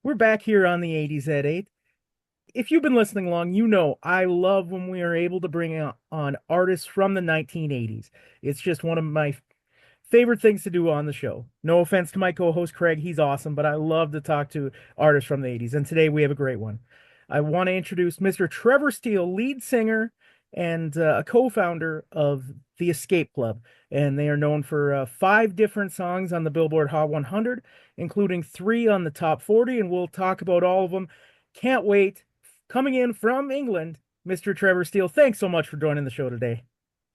We're back here on the 80s at 8. If you've been listening long, you know I love when we are able to bring on artists from the 1980s. It's just one of my favorite things to do on the show. No offense to my co-host Craig, he's awesome, but I love to talk to artists from the 80s, and today we have a great one. I want to introduce Mr. Trevor Steel, lead singer and a co-founder of the Escape Club, and they are known for five different songs on the Billboard Hot 100, including three on the Top 40, and we'll talk about all of them. Can't wait. Coming in from England, Mr. Trevor Steel, thanks so much for joining the show today.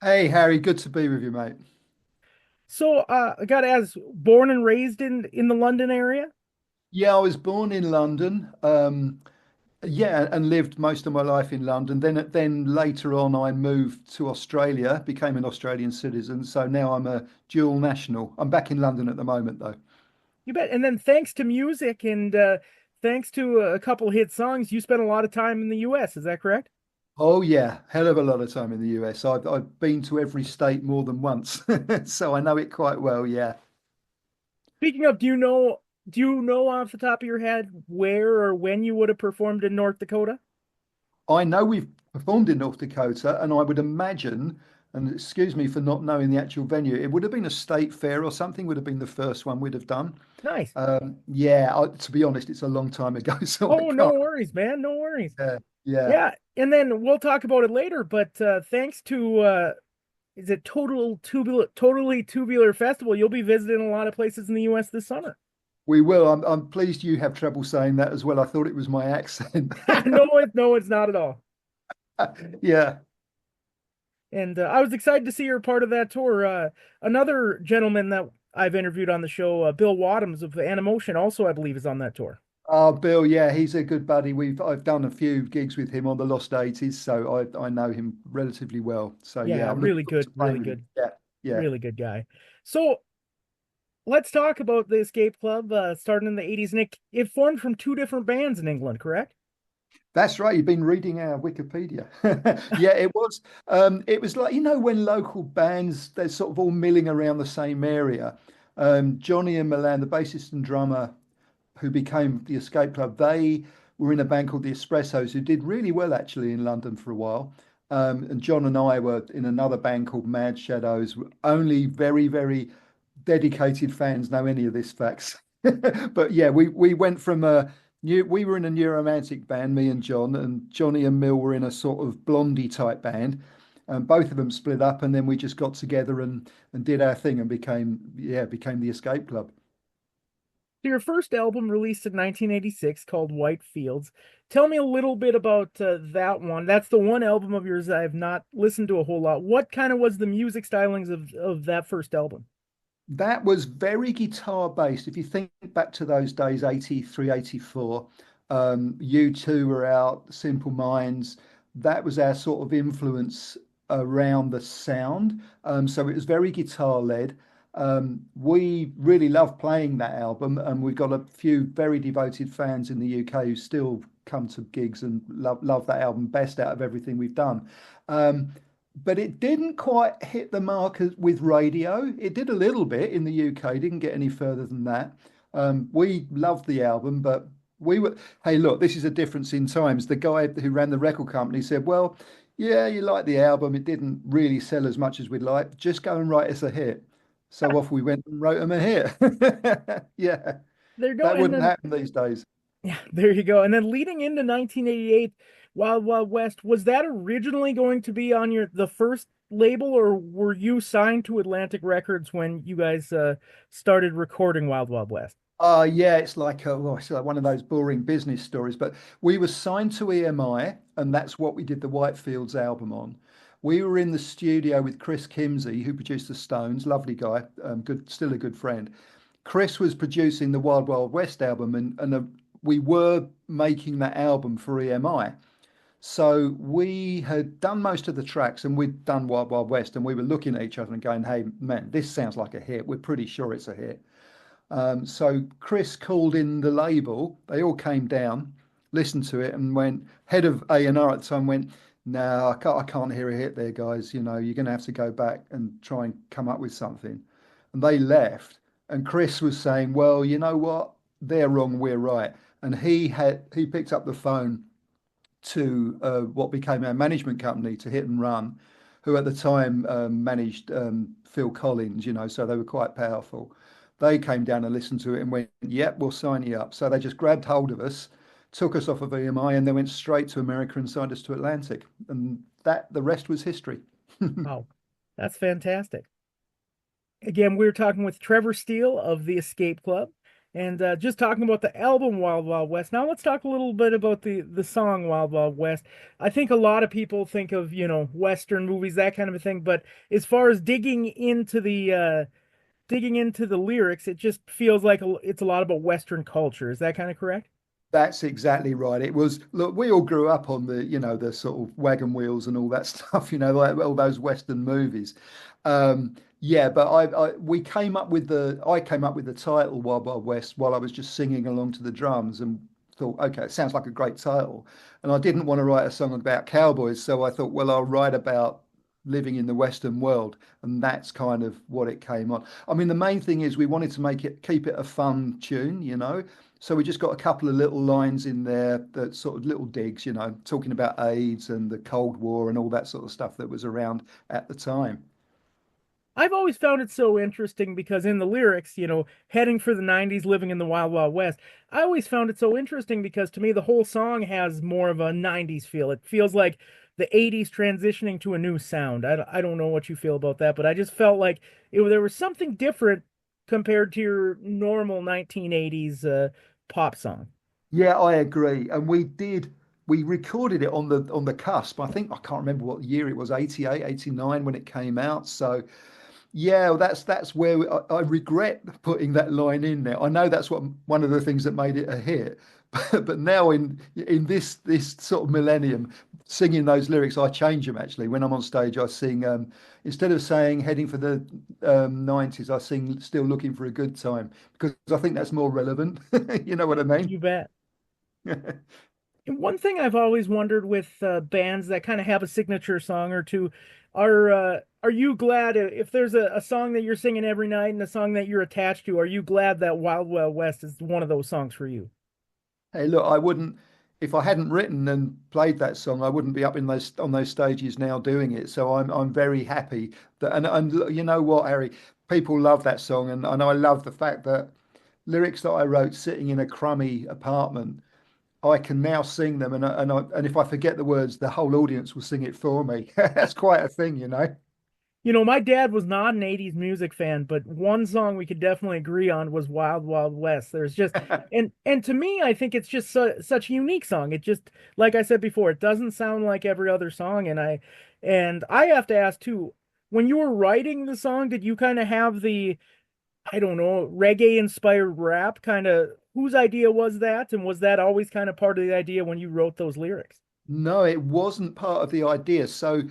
Hey Harry, good to be with you, mate. So, I got to ask, born and raised in the London area? Yeah, I was born in London. Yeah, and lived most of my life in London. Then later on, I moved to Australia, became an Australian citizen. So now I'm a dual national. I'm back in London at the moment, though. You bet. And then thanks to music and thanks to a couple hit songs, you spent a lot of time in the US. Is that correct? Oh yeah, hell of a lot of time in the US. I've been to every state more than once, so I know it quite well. Yeah. Speaking of, do you know off the top of your head where or when you would have performed in North Dakota? I know we've performed in North Dakota, and I would imagine, and excuse me for not knowing the actual venue, it would have been a state fair or something, would have been the first one we'd have done. Nice. Yeah, to be honest, it's a long time ago, so I Oh, no can't. worries, man. No worries. Yeah, yeah. Yeah, and then we'll talk about it later, but thanks to is it Totally Tubular Festival, you'll be visiting a lot of places in the US this summer. We will. I'm pleased you have trouble saying that as well. I thought it was my accent. No, it's not at all. Yeah. And I was excited to see you're part of that tour. Another gentleman that I've interviewed on the show, Bill Wadhams of Animotion, also I believe is on that tour. Oh, Bill, yeah, he's a good buddy. I've done a few gigs with him on the Lost 80s, so I know him relatively well. So yeah, Yeah, I'm looking forward to playing really with him. good, Yeah, yeah. really good guy. So let's talk about the Escape Club, starting in the 80s. And it formed from two different bands in England, correct? That's right. You've been reading our Wikipedia. Yeah, it was. It was like, when local bands, they're sort of all milling around the same area. Johnny and Milan, the bassist and drummer who became the Escape Club, they were in a band called the Espressos, who did really well actually in London for a while. And John and I were in another band called Mad Shadows. Only very, very dedicated fans know any of this facts. But yeah, we went from we were in a new romantic band, me and John, and Johnny and Mill were in a sort of blondie type band. And both of them split up, and then we just got together and did our thing and became the Escape Club. So your first album released in 1986 called White Fields. Tell me a little bit about that one. That's the one album of yours I have not listened to a whole lot. What kind of was the music stylings of that first album? That was very guitar based. If you think back to those days, 83, 84, U2 were out, Simple Minds. That was our sort of influence around the sound. So it was very guitar led. We really love playing that album, and we've got a few very devoted fans in the UK who still come to gigs and love that album, best out of everything we've done. But it didn't quite hit the mark with radio. It did a little bit in the UK, didn't get any further than that. We loved the album, but we were, hey, look, this is a difference in times. The guy who ran the record company said, well, yeah, you like the album. It didn't really sell as much as we'd like. Just go and write us a hit. So off we went and wrote him a hit. Yeah, There you go. that And wouldn't then happen these days. yeah, there you go. And then leading into 1988, Wild Wild West, was that originally going to be on the first label, or were you signed to Atlantic Records when you guys started recording Wild Wild West? Yeah, it's like one of those boring business stories. But we were signed to EMI, and that's what we did the Whitefields album on. We were in the studio with Chris Kimsey, who produced the Stones, lovely guy, good, still a good friend. Chris was producing the Wild Wild West album, and we were making that album for EMI. So we had done most of the tracks, and we'd done Wild Wild West, and we were looking at each other and going, "Hey, man, this sounds like a hit. We're pretty sure it's a hit." So Chris called in the label. They all came down, listened to it, and went. Head of A&R at the time went, "No, I can't hear a hit there, guys. You're going to have to go back and try and come up with something." And they left. And Chris was saying, "Well, you know what? They're wrong. We're right." and he picked up the phone to what became our management company, to Hit and Run, who at the time managed Phil Collins, so they were quite powerful. They came down and listened to it and went, "Yep, we'll sign you up." So they just grabbed hold of us, took us off of EMI, and then went straight to America and signed us to Atlantic. And that the rest was history. Wow, that's fantastic. Again, we were talking with Trevor Steel of the Escape Club, and just talking about the album Wild Wild West. Now let's talk a little bit about the song Wild Wild West. I think a lot of people think of, Western movies, that kind of a thing, but as far as digging into the lyrics, it just feels like it's a lot about Western culture. Is that kind of correct? That's exactly right. It was, look, we all grew up on the sort of wagon wheels and all that stuff, like all those Western movies. Yeah, but I came up with the title Wild Wild West while I was just singing along to the drums and thought, okay, it sounds like a great title. And I didn't want to write a song about cowboys, so I thought, well, I'll write about living in the Western world, and that's kind of what it came on. I mean, the main thing is we wanted to keep it a fun tune, so we just got a couple of little lines in there that sort of little digs, talking about AIDS and the Cold War and all that sort of stuff that was around at the time. I've always found it so interesting because in the lyrics, heading for the 90s, living in the Wild Wild West, I always found it so interesting because to me, the whole song has more of a 90s feel. It feels like the 80s transitioning to a new sound. I don't know what you feel about that, but I just felt like there was something different compared to your normal 1980s pop song. Yeah, I agree. And we recorded it on the cusp. I think I can't remember what year it was, 88, 89 when it came out. So yeah, well, that's where I regret putting that line in there. I know that's one of the things that made it a hit, but now in this sort of millennium, singing those lyrics, I change them actually. When I'm on stage, I sing instead of saying heading for the 90s, I sing still looking for a good time because I think that's more relevant. You know what I mean? You bet. And one thing I've always wondered with bands that kind of have a signature song or two, are you glad if there's a song that you're singing every night and a song that you're attached to, are you glad that Wild Wild West is one of those songs for you? Hey, look, I wouldn't if I hadn't written and played that song, I wouldn't be up in those on those stages now doing it. So I'm very happy that and you know what, Harry, people love that song and I love the fact that lyrics that I wrote sitting in a crummy apartment, I can now sing them and if I forget the words, the whole audience will sing it for me. That's quite a thing. My dad was not an 80s music fan, but one song we could definitely agree on was Wild Wild West. There's just and to me, I think it's just such a unique song. It just, like I said before, it doesn't sound like every other song. And I have to ask too, when you were writing the song, did you kind of have the, I don't know, reggae inspired rap kind of, whose idea was that? And was that always kind of part of the idea when you wrote those lyrics? No, it wasn't part of the idea. So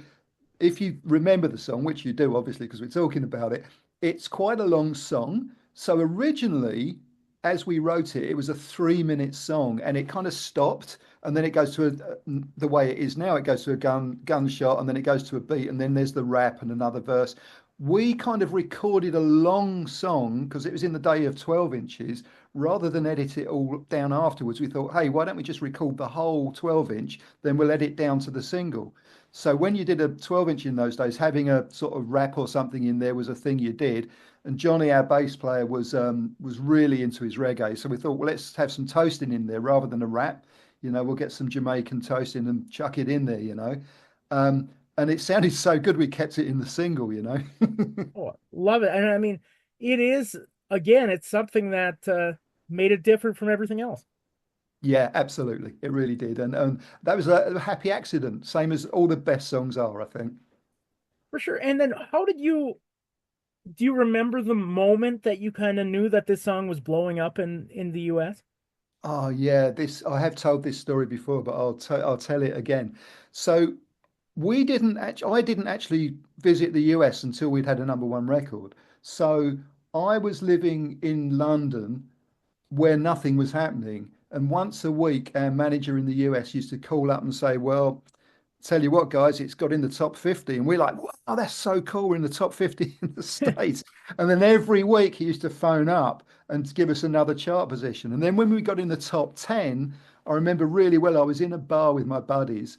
if you remember the song, which you do obviously because we're talking about it, it's quite a long song. So originally, as we wrote it, it was a 3 minute song and it kind of stopped and then it goes to the way it is now, it goes to a gunshot and then it goes to a beat and then there's the rap and another verse. We kind of recorded a long song because it was in the day of 12 inches rather than edit it all down afterwards. We thought, hey, why don't we just record the whole 12 inch, then we'll edit down to the single. So when you did a 12 inch in those days, having a sort of rap or something in there was a thing you did. And Johnny, our bass player, was really into his reggae. So we thought, well, let's have some toasting in there rather than a rap. We'll get some Jamaican toasting and chuck it in there. And it sounded so good we kept it in the single. Oh, love it. And I mean, it is, again, it's something that made it different from everything else. Yeah, absolutely. It really did. And that was a happy accident, same as all the best songs are, I think. For sure. And then do you remember the moment that you kind of knew that this song was blowing up in the US? Oh yeah, this I have told this story before, but I'll tell it again. So I didn't actually visit the US until we'd had a number one record. So I was living in London where nothing was happening. And once a week, our manager in the US used to call up and say, well, tell you what, guys, it's got in the top 50. And we're like, wow, that's so cool. We're in the top 50 in the States. And then every week he used to phone up and give us another chart position. And then when we got in the top 10, I remember really well, I was in a bar with my buddies.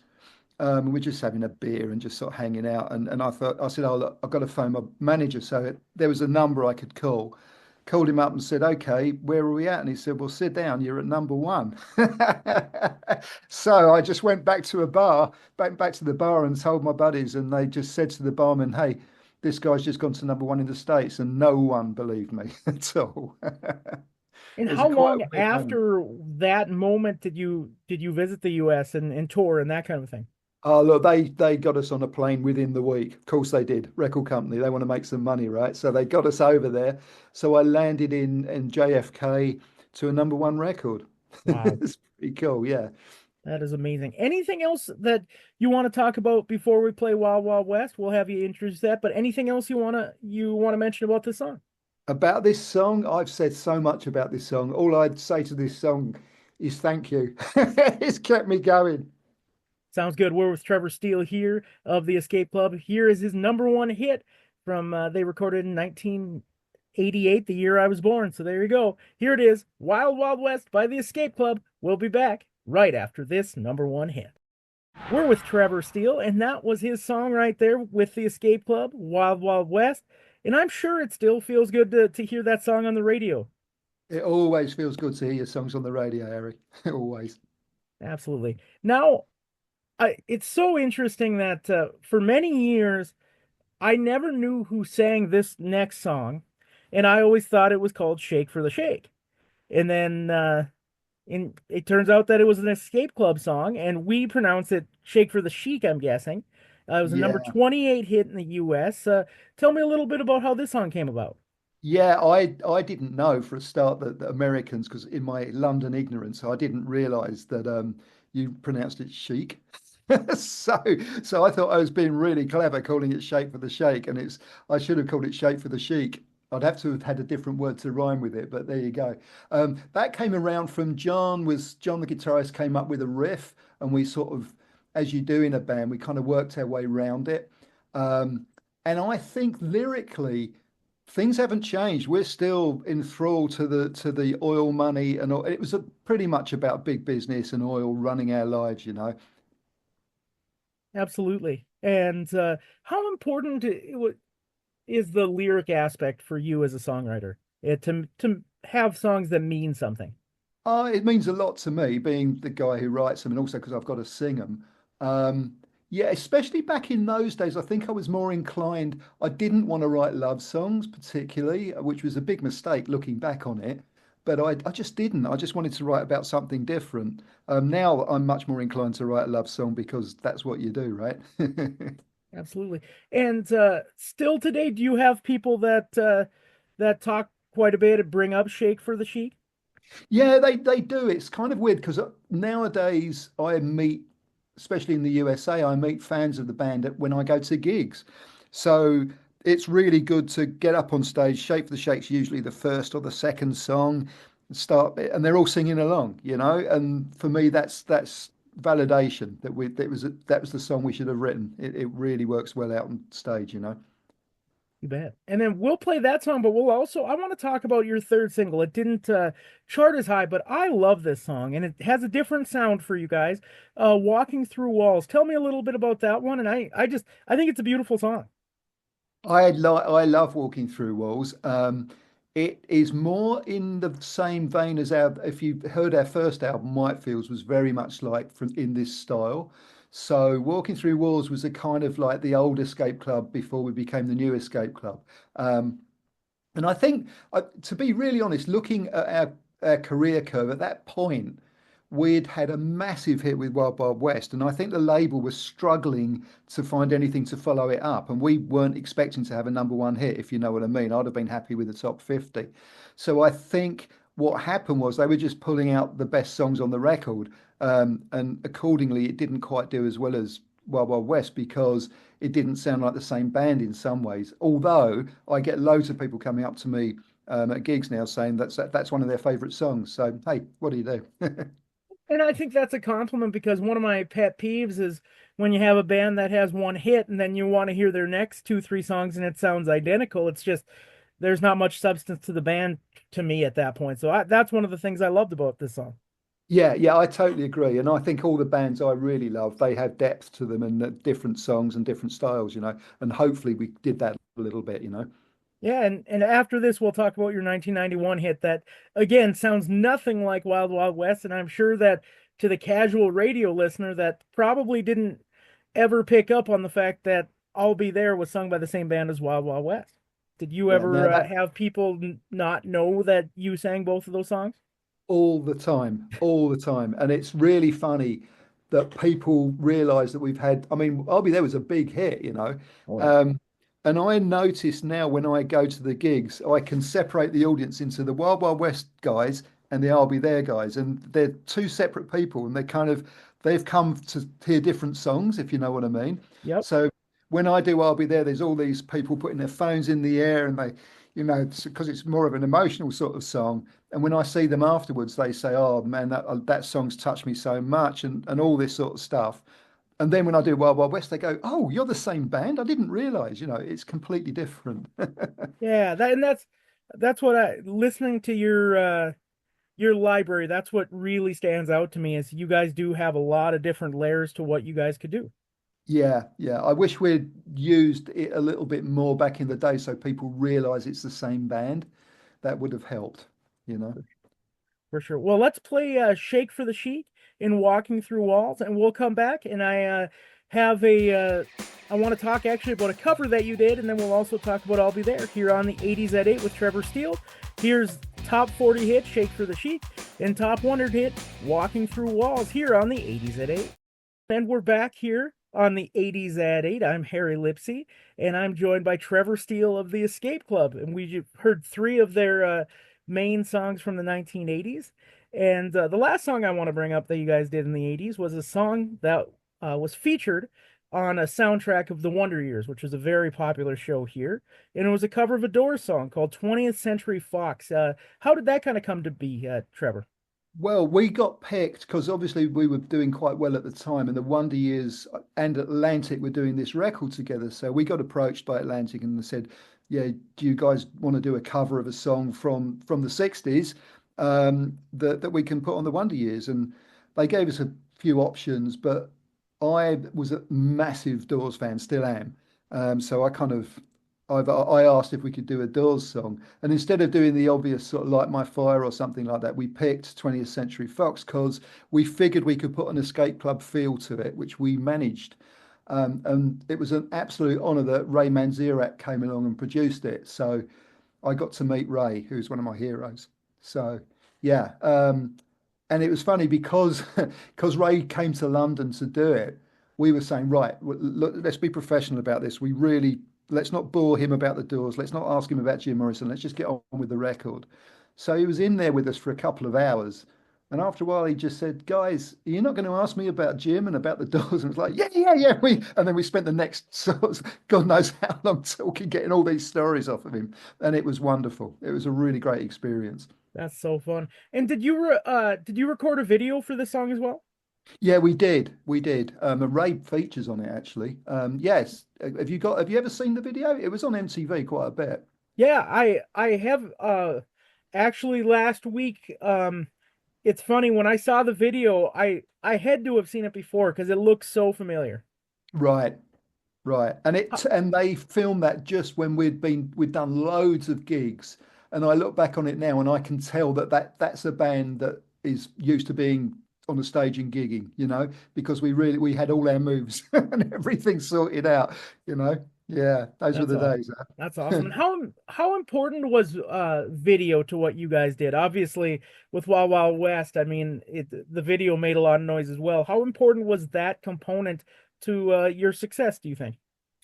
We're just having a beer and just sort of hanging out. And I said, oh, look, I've got to phone my manager. So there was a number I could call. Called him up and said, okay, where are we at? And he said, well, sit down. You're at number one. So I just went back to the bar and told my buddies. And they just said to the barman, hey, this guy's just gone to number one in the States. And no one believed me at all. And It was how a quite a long weird moment. after that moment did you visit the US and tour and that kind of thing? Oh, look, they got us on a plane within the week. Of course they did. Record company, they want to make some money, right? So they got us over there. So I landed in JFK to a number one record. Wow, It's pretty cool, yeah. that is amazing. Anything else that you want to talk about before we play Wild Wild West? We'll have you introduce that, but anything else you want to mention about this song? About this song, I've said so much about this song. All I'd say to this song is thank you. It's kept me going. Sounds good. We're with Trevor Steel here of the Escape Club. Here is his number one hit from they recorded in 1988, the year I was born. So there you go. Here it is, Wild Wild West by the Escape Club. We'll be back right after this number one hit. We're with Trevor Steel, and that was his song right there with the Escape Club, Wild Wild West. And I'm sure it still feels good to hear that song on the radio. It always feels good to hear your songs on the radio, Eric. Always. Absolutely. Now, it's so interesting that for many years, I never knew who sang this next song, and I always thought it was called Shake for the Shake. And then it turns out that it was an Escape Club song, and we pronounce it Shake for the Chic, I'm guessing. It was a number Yeah. 28 hit in the US. Tell me a little bit about how this song came about. Yeah, I didn't know for a start that Americans, because in my London ignorance, I didn't realize that you pronounced it chic. So so I thought I was being really clever calling it shake for the shake, and it's I should have called it shake for the chic. I'd have to have had a different word to rhyme with it, but there you go. That came around from John the guitarist came up with a riff, and we sort of, as you do in a band, we kind of worked our way around it. Um, and I think lyrically things haven't changed. We're still enthralled to the oil money and all. It was pretty much about big business and oil running our lives, you know. Absolutely. And how important is the lyric aspect for you as a songwriter? To have songs that mean something. It means a lot to me, being the guy who writes them, and also because I've got to sing them. Yeah, especially back in those days, I think I was more inclined. I didn't want to write love songs particularly, which was a big mistake looking back on it. But I just didn't. I just wanted to write about something different. Now I'm much more inclined to write a love song because that's what you do, right? Absolutely. And still today, do you have people that talk quite a bit and bring up Shake for the Chic? Yeah, they do. It's kind of weird because nowadays I meet, especially in the USA, I meet fans of the band when I go to gigs. So it's really good to get up on stage. Shake for the Shake's usually the first or the second song, start, and they're all singing along, you know. And for me, that's validation that that was the song we should have written. It really works well out on stage, you know. You bet. And then we'll play that song, but I want to talk about your third single. It didn't chart as high, but I love this song and it has a different sound for you guys. Walking Through Walls. Tell me a little bit about that one. And I think it's a beautiful song. I love walking through walls. It is more in the same vein as our. If you heard our first album, Whitefields was very much like from in this style. So walking through walls was a kind of like the old Escape Club before we became the new Escape Club. Um, and I think, to be really honest, looking at our career curve at that point, we'd had a massive hit with Wild Wild West, and I think the label was struggling to find anything to follow it up. And we weren't expecting to have a number one hit, if you know what I mean. I'd have been happy with the top 50. So I think what happened was they were just pulling out the best songs on the record. And accordingly, it didn't quite do as well as Wild Wild West because it didn't sound like the same band in some ways. Although I get loads of people coming up to me at gigs now saying that's one of their favourite songs. So hey, what do you do? And I think that's a compliment because one of my pet peeves is when you have a band that has one hit and then you want to hear their next two, three songs and it sounds identical. It's just there's not much substance to the band to me at that point. So that's one of the things I loved about this song. Yeah, yeah, I totally agree. And I think all the bands I really love, they have depth to them and different songs and different styles, you know. And hopefully we did that a little bit, you know. Yeah, and after this we'll talk about your 1991 hit that again sounds nothing like Wild Wild West, and I'm sure that to the casual radio listener that probably didn't ever pick up on the fact that I'll Be There was sung by the same band as Wild Wild West. Did you Yeah, ever now that have people not know that you sang both of those songs? all the time. And it's really funny that people realize that we've had, I mean, I'll Be There was a big hit, you know. Oh yeah. Um, and I notice now when I go to the gigs, I can separate the audience into the Wild Wild West guys and the I'll Be There guys. And they're two separate people and they've come to hear different songs, if you know what I mean. Yep. So when I do I'll Be There, there's all these people putting their phones in the air and because it's more of an emotional sort of song. And when I see them afterwards, they say, "Oh man, that song's touched me so much," and all this sort of stuff. And then when I do Wild Wild West, they go, "Oh, you're the same band? I didn't realize. You know, it's completely different." Yeah, that's what I listening to your library, that's what really stands out to me is you guys do have a lot of different layers to what you guys could do. Yeah, yeah. I wish we'd used it a little bit more back in the day so people realize it's the same band. That would have helped, you know. For sure. Well, let's play Shake for the Sheet in Walking Through Walls, and we'll come back and have I want to talk actually about a cover that you did, and then we'll also talk about I'll Be There here on the 80s at 8 with Trevor Steel. Here's top 40 hit Shake for the Sheet and top 100 hit Walking Through Walls here on the 80s at 8. And we're back here on the 80s at 8. I'm Harry Lipsey, and I'm joined by Trevor Steele of the Escape Club. And we heard three of their main songs from the 1980s. And the last song I want to bring up that you guys did in the 80s was a song that was featured on a soundtrack of The Wonder Years, which was a very popular show here. And it was a cover of a Doors song called 20th Century Fox. How did that kind of come to be, Trevor? Well, we got picked because obviously we were doing quite well at the time, and the Wonder Years and Atlantic were doing this record together. So we got approached by Atlantic and they said, "Yeah, do you guys want to do a cover of a song from the '60s that we can put on the Wonder Years?" And they gave us a few options, but I was a massive Doors fan, still am. So I asked if we could do a Doors song, and instead of doing the obvious sort of Light My Fire or something like that, we picked 20th Century Fox because we figured we could put an Escape Club feel to it, which we managed. And it was an absolute honour that Ray Manzarek came along and produced it. So I got to meet Ray, who's one of my heroes. So yeah, and it was funny because because Ray came to London to do it. We were saying, right, look, let's be professional about this. We really let's not bore him about the Doors. Let's not ask him about Jim Morrison. Let's just get on with the record. So he was in there with us for a couple of hours. And after a while, he just said, "Guys, you're not going to ask me about Jim and about the Doors." And it was like, "Yeah, yeah, yeah." And then we spent the next sort of, God knows how long talking, getting all these stories off of him. And it was wonderful. It was a really great experience. That's so fun. And did you record a video for this song as well? Yeah, we did. We did. And Ray features on it actually. Yes. Have you ever seen the video? It was on MTV quite a bit. Yeah, I have actually last week it's funny when I saw the video I had to have seen it before because it looks so familiar. Right. Right. Uh, And they filmed that just when we'd done loads of gigs. And I look back on it now and I can tell that's a band that is used to being on the stage and gigging, you know, because we had all our moves and everything sorted out, you know. Yeah, those were That's the all. days. That's awesome. And how important was video to what you guys did? Obviously, with Wild Wild West, I mean, the video made a lot of noise as well. How important was that component to your success, do you think?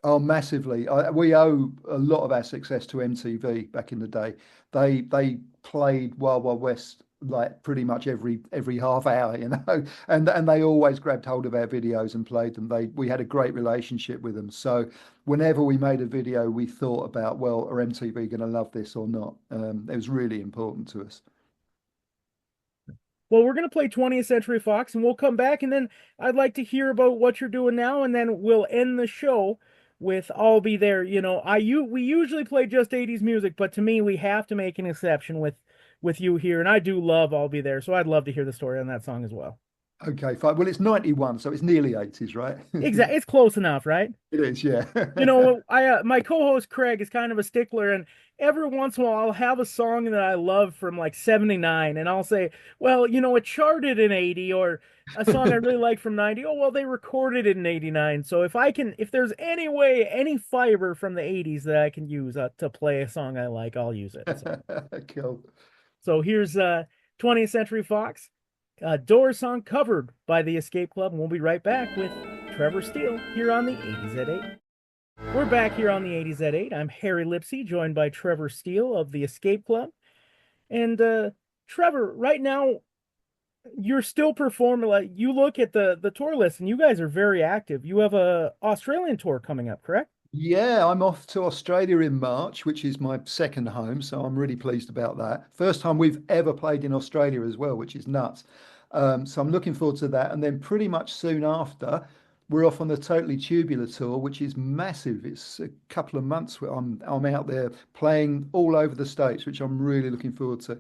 Oh, massively. We owe a lot of our success to MTV back in the day. They played Wild Wild West like pretty much every half hour, you know, and they always grabbed hold of our videos and played them. We had a great relationship with them. So whenever we made a video, we thought about, well, are MTV going to love this or not? It was really important to us. Well, we're going to play 20th Century Fox and we'll come back and then I'd like to hear about what you're doing now and then we'll end the show with I'll Be There. We usually play just 80s music, but to me we have to make an exception with you here and I do love I'll Be There. So I'd love to hear the story on that song as well. Okay, fine. Well, it's 91, so it's nearly 80s, right? Exactly. It's close enough, right? It is, yeah. I my co-host Craig is kind of a stickler, and every once in a while I'll have a song that I love from like '79, and I'll say, well, it charted in '80, or a song I really like from '90. Oh, well, they recorded it in '89. So if there's any way, any fiber from the '80s that I can use to play a song I like, I'll use it. Cool. So here's 20th Century Fox, Doors song covered by the Escape Club, and we'll be right back with Trevor Steele here on the '80s at 8. We're back here on the '80s at 8. I'm Harry Lipsea, joined by Trevor Steele of the Escape Club. And Trevor, right now you're still performing. Like you look at the tour list, and you guys are very active. You have a Australian tour coming up, correct? Yeah, I'm off to Australia in March, which is my second home, so I'm really pleased about that. First time we've ever played in Australia as well, which is nuts. So I'm looking forward to that. And then pretty much soon after, we're off on the Totally Tubular tour, which is massive. It's a couple of months where I'm out there playing all over the States, which I'm really looking forward to.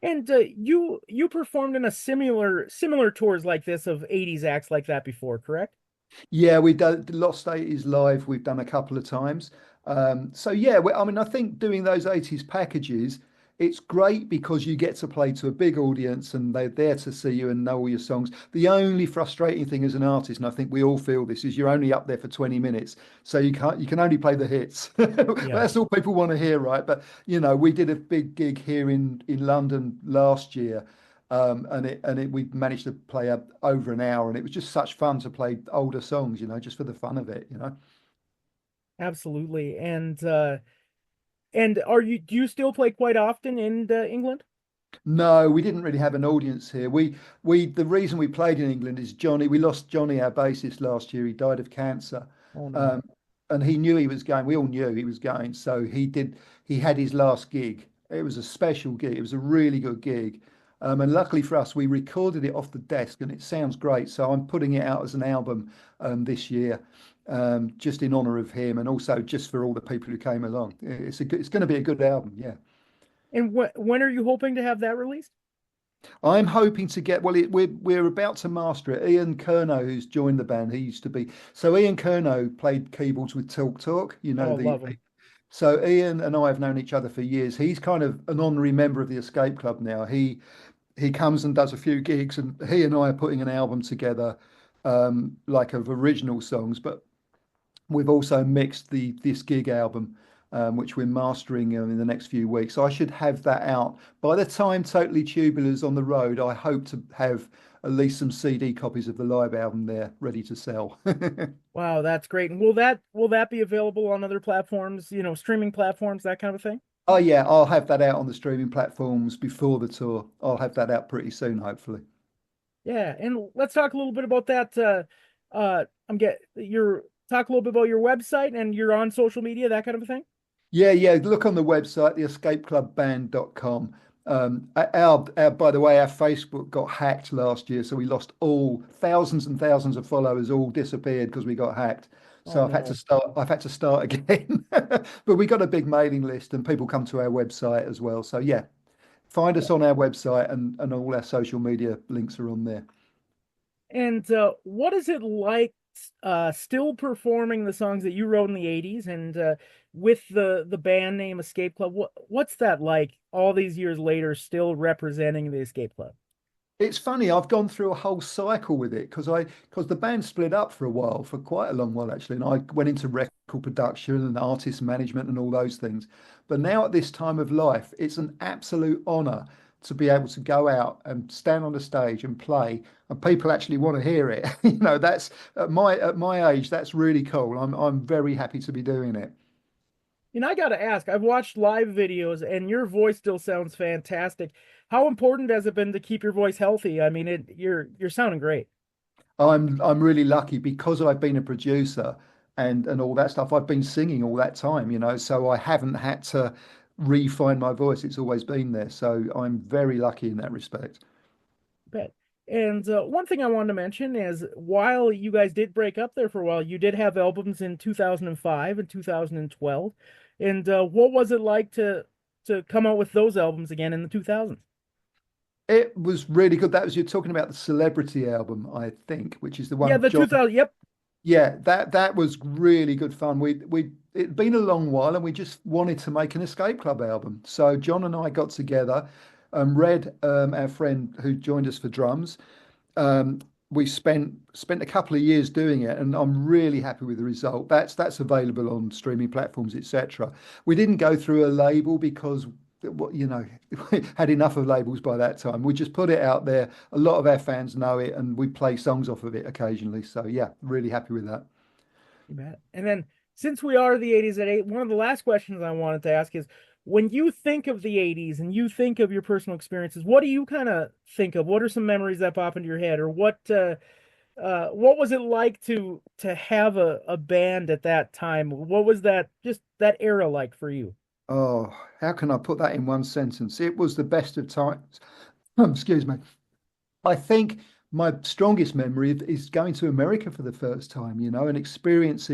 And you performed in a similar tours like this of '80s acts like that before, correct? Yeah, we done Lost 80s live. We've done a couple of times. So yeah, I mean, I think doing those 80s packages, it's great because you get to play to a big audience and they're there to see you and know all your songs. The only frustrating thing as an artist, and I think we all feel this, is you're only up there for 20 minutes, so you can only play the hits. Yeah. That's all people want to hear, right? But we did a big gig here in London last year. We managed to play over an hour, and it was just such fun to play older songs, just for the fun of it. Absolutely. And do you still play quite often in England? No, we didn't really have an audience here. The reason we played in England is Johnny. We lost Johnny, our bassist, last year. He died of cancer, Oh no. um, and he knew he was going. We all knew he was going, so he did. He had his last gig. It was a special gig. It was a really good gig, and luckily for us, we recorded it off the desk, and it sounds great. So I'm putting it out as an album this year, just in honor of him, and also just for all the people who came along. It's going to be a good album, yeah. And when are you hoping to have that released? I'm hoping to get we're about to master it. Ian Kerno, who's joined the band, he used to be so Ian Kerno played keyboards with Talk Talk, Oh, love them. so Ian and I have known each other for years. He's kind of an honorary member of the Escape Club now. He comes and does a few gigs, and he and I are putting an album together, like of original songs, but we've also mixed this gig album, which we're mastering in the next few weeks. So I should have that out by the time Totally Tubular's on the road. I hope to have at least some CD copies of the live album there ready to sell. Wow, that's great. And will that be available on other platforms, streaming platforms, that kind of thing? Oh yeah, I'll have that out on the streaming platforms before the tour. I'll have that out pretty soon, hopefully. Yeah, and let's talk a little bit about that. I'm get your talk a little bit about your website and you're on social media, that kind of a thing. Yeah, yeah. Look on the website, theescapeclubband.com. By the way, our Facebook got hacked last year, so we lost all thousands and thousands of followers, all disappeared because we got hacked. Oh So no. I've had to start again. But we got a big mailing list, and people come to our website as well. So yeah, find us on our website, and all our social media links are on there. And what is it like still performing the songs that you wrote in the '80s and with the band name Escape Club? What's that like all these years later, still representing the Escape Club? It's funny, I've gone through a whole cycle with it because the band split up for a while, for quite a long while actually, and I went into record production and artist management and all those things. But now at this time of life, it's an absolute honor to be able to go out and stand on the stage and play, and people actually want to hear it. That's at my age, that's really cool. I'm very happy to be doing it. I got to ask, I've watched live videos and your voice still sounds fantastic. How important has it been to keep your voice healthy? I mean, you're sounding great. I'm really lucky because I've been a producer and all that stuff. I've been singing all that time, so I haven't had to refine my voice. It's always been there. So I'm very lucky in that respect. Bet. And one thing I wanted to mention is while you guys did break up there for a while, you did have albums in 2005 and 2012. And what was it like to come out with those albums again in the 2000s? It was really good. That was you're talking about the Celebrity album, I think, which is the one Yeah, with the John. 2000. Yep. Yeah, that was really good fun. We it'd been a long while, and we just wanted to make an Escape Club album. So John and I got together, Red, our friend who joined us for drums. Um, we spent a couple of years doing it, and I'm really happy with the result. That's available on streaming platforms, etc. We didn't go through a label because what we had enough of labels by that time. We just put it out there. A lot of our fans know it, and we play songs off of it occasionally. So yeah, really happy with that. You bet. And then since we are the 80s at 8, one of the last questions I wanted to ask is when you think of the 80s and you think of your personal experiences, what do you kind of think of? What are some memories that pop into your head, or what was it like to have a band at that time? What was that just that era like for you? Oh, how can I put that in one sentence? It was the best of times. Excuse me. I think my strongest memory is going to America for the first time, and experience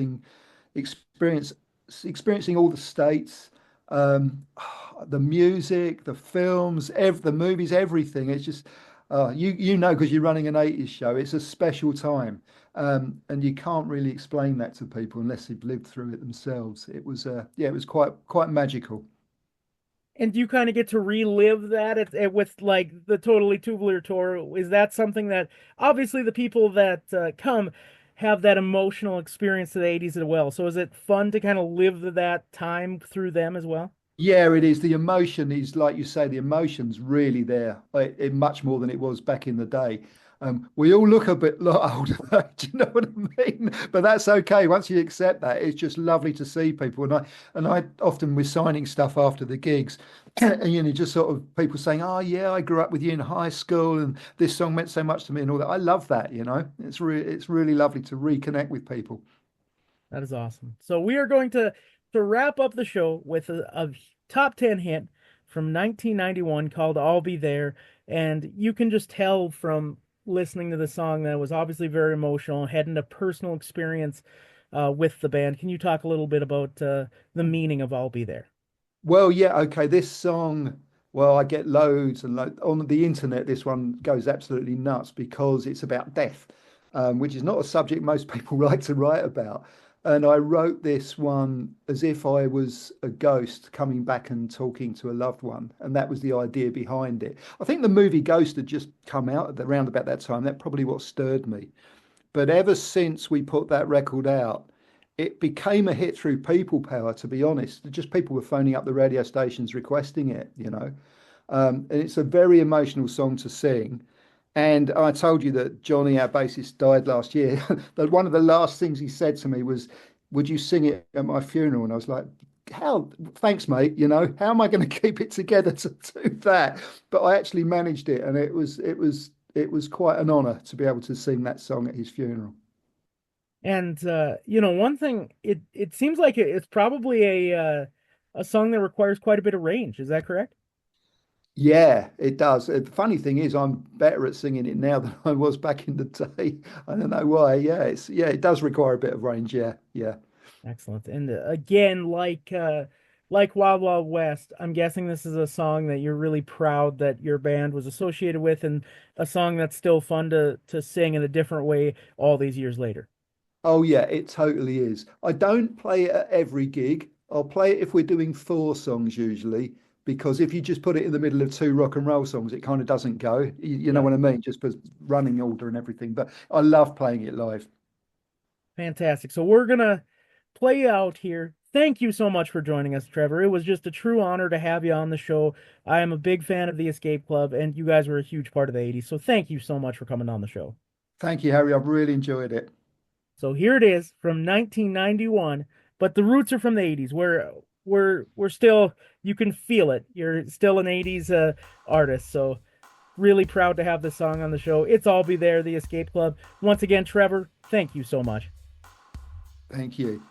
experiencing all the states, um, the music, the films, the movies, everything. It's just you know because you're running an 80s show. It's a special time, and you can't really explain that to people unless they've lived through it themselves. It was yeah, it was quite magical. And do you kind of get to relive that with like the Totally Tubular tour? Is that something that obviously the people that come have that emotional experience of the 80s as well? So is it fun to kind of live that time through them as well? Yeah, it is. The emotion is, like you say, the emotion's really there, much more than it was back in the day. We all look a bit lot older, do you know what I mean? But that's okay. Once you accept that, it's just lovely to see people. And I often we're signing stuff after the gigs, and just sort of people saying, "Oh yeah, I grew up with you in high school, and this song meant so much to me," and all that. I love that. It's really lovely to reconnect with people. That is awesome. So we are going to wrap up the show with a top 10 hit from 1991 called "I'll Be There," and you can just tell from listening to the song that it was obviously very emotional, had a personal experience with the band. Can you talk a little bit about the meaning of "I'll Be There"? Well, yeah, okay. This song, well, I get loads and on the internet. This one goes absolutely nuts because it's about death, which is not a subject most people like to write about. And I wrote this one as if I was a ghost coming back and talking to a loved one, and that was the idea behind it. I think the movie Ghost had just come out around about that time. That probably what stirred me. But ever since we put that record out, it became a hit through people power, to be honest. Just people were phoning up the radio stations requesting it. And it's a very emotional song to sing. And I told you that Johnny, our bassist, died last year. That one of the last things he said to me was, "Would you sing it at my funeral?" And I was like, "How? Thanks, mate. How am I going to keep it together to do that?" But I actually managed it, and it was quite an honor to be able to sing that song at his funeral. And one thing it seems like it's probably a song that requires quite a bit of range. Is that correct? Yeah, it does. The funny thing is, I'm better at singing it now than I was back in the day. I don't know why. Yeah, it does require a bit of range. Yeah, yeah. Excellent. And again, like Wild Wild West, I'm guessing this is a song that you're really proud that your band was associated with, and a song that's still fun to sing in a different way all these years later. Oh yeah, it totally is. I don't play it at every gig. I'll play it if we're doing four songs usually, because if you just put it in the middle of two rock and roll songs, it kind of doesn't go. You know Yeah. what I mean? Just for running order and everything. But I love playing it live. Fantastic. So we're gonna play out here. Thank you so much for joining us, Trevor. It was just a true honor to have you on the show. I am a big fan of the Escape Club, and you guys were a huge part of the 80s. So thank you so much for coming on the show. Thank you, Harry. I've really enjoyed it. So here it is from 1991, but the roots are from the 80s. We're still you can feel it. You're still an 80s artist. So really proud to have this song on the show. It's All Be There, the Escape Club. Once again, Trevor, thank you so much. Thank you.